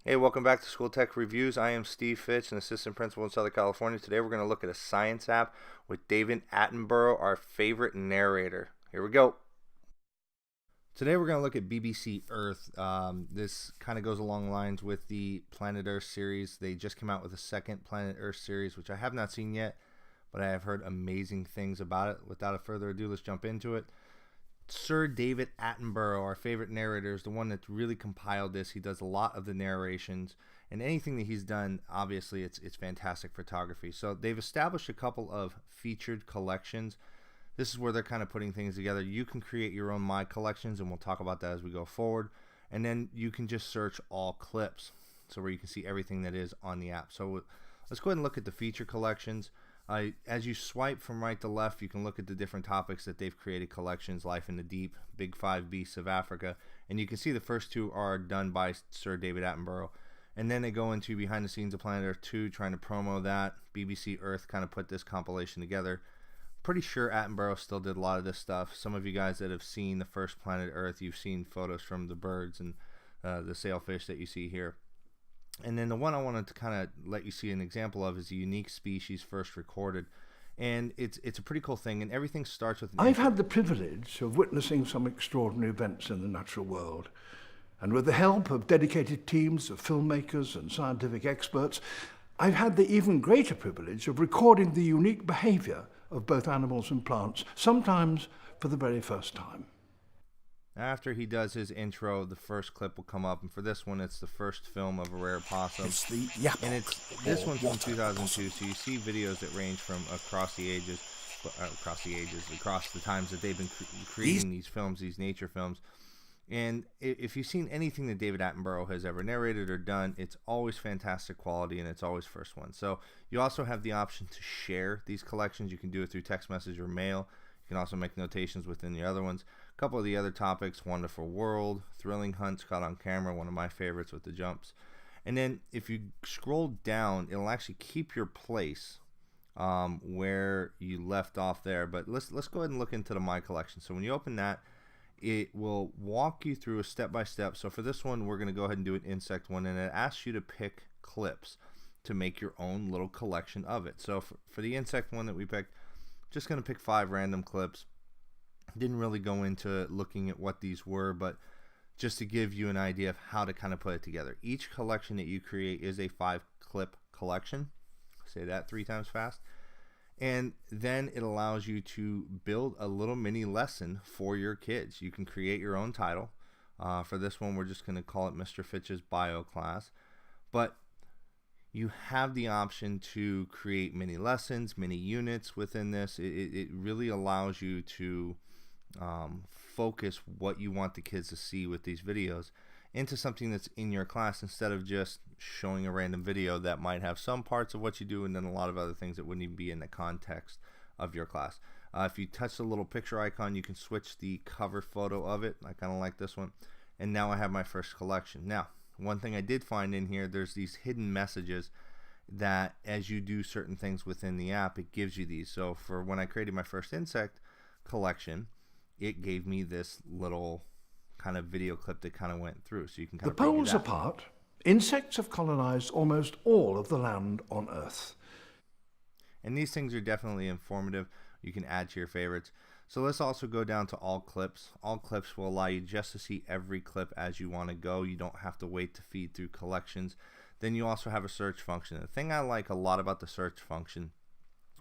Hey, welcome back to School Tech Reviews. I am Steve Fitch, an assistant principal in Southern California. Today we're going to look at a science app with David Attenborough, our favorite narrator. Here we go. Today we're going to look at BBC Earth. This kind of goes along lines with the Planet Earth series. They just came out with a second Planet Earth series, which I have not seen yet, but I have heard amazing things about it. Without further ado, let's jump into it. Sir David Attenborough, our favorite narrator, is the one that really compiled this. He does a lot of the narrations, and anything that he's done, obviously, it's fantastic photography. So they've established a couple of featured collections. This is where they're kind of putting things together. You can create your own My Collections, and we'll talk about that as we go forward. And then you can just search all clips, so where you can see everything that is on the app. So let's go ahead and look at the feature collections. As you swipe from right to left, you can look at the different topics that they've created collections: Life in the Deep, Big Five Beasts of Africa, and you can see the first two are done by Sir David Attenborough. And then they go into Behind the Scenes of Planet Earth 2, trying to promo that. BBC Earth kind of put this compilation together. Pretty sure Attenborough still did a lot of this stuff. Some of you guys that have seen the first Planet Earth, you've seen photos from the birds and the sailfish that you see here. And then the one I wanted to kind of let you see an example of is a unique species first recorded. And it's a pretty cool thing, and everything starts with... I've had the privilege of witnessing some extraordinary events in the natural world. And with the help of dedicated teams of filmmakers and scientific experts, I've had the even greater privilege of recording the unique behavior of both animals and plants, sometimes for the very first time. After he does his intro, the first clip will come up, and for this one, it's the first film of a rare possum. It's the Yap. And this one's from 2002, so you see videos that range from across the times that they've been creating these films, these nature films. And if you've seen anything that David Attenborough has ever narrated or done, it's always fantastic quality, and it's always first one. So you also have the option to share these collections. You can do it through text message or mail. You can also make notations within the other ones. A couple of the other topics: Wonderful World, Thrilling Hunts Caught on Camera, one of my favorites with the jumps. And then if you scroll down, it'll actually keep your place where you left off there. But let's go ahead and look into the My Collection. So when you open that, it will walk you through a step-by-step. So for this one, we're going to go ahead and do an insect one, and it asks you to pick clips to make your own little collection of it. So for the insect one that we picked, just going to pick 5 random clips. Didn't really go into looking at what these were, but just to give you an idea of how to kind of put it together. Each collection that you create is a 5-clip collection. Say that 3 times fast. And then it allows you to build a little mini lesson for your kids. You can create your own title. For this one, we're just going to call it Mr. Fitch's Bio Class. But you have the option to create mini lessons, mini units within this. It really allows you to focus what you want the kids to see with these videos into something that's in your class, instead of just showing a random video that might have some parts of what you do and then a lot of other things that wouldn't even be in the context of your class. If you touch the little picture icon, you can switch the cover photo of it. I kind of like this one. And now I have my first collection. Now, one thing I did find in here, there's these hidden messages that as you do certain things within the app, it gives you these. So for when I created my first insect collection, it gave me this little kind of video clip that kind of went through. So you can kind The of poles apart, insects have colonized almost all of the land on Earth. And these things are definitely informative. You can add to your favorites. So let's also go down to all clips. All clips will allow you just to see every clip as you want to go. You don't have to wait to feed through collections. Then you also have a search function. The thing I like a lot about the search function,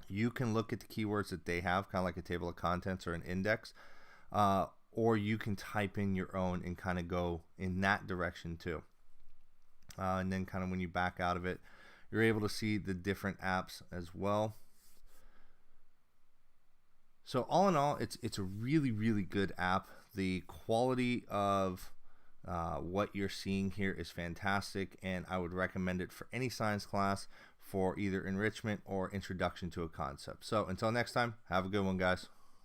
you can look at the keywords that they have, kind of like a table of contents or an index, or you can type in your own and kind of go in that direction too. And then kind of when you back out of it, you're able to see the different apps as well. So all in all, it's a really, really good app. The quality of what you're seeing here is fantastic, and I would recommend it for any science class for either enrichment or introduction to a concept. So until next time, have a good one, guys.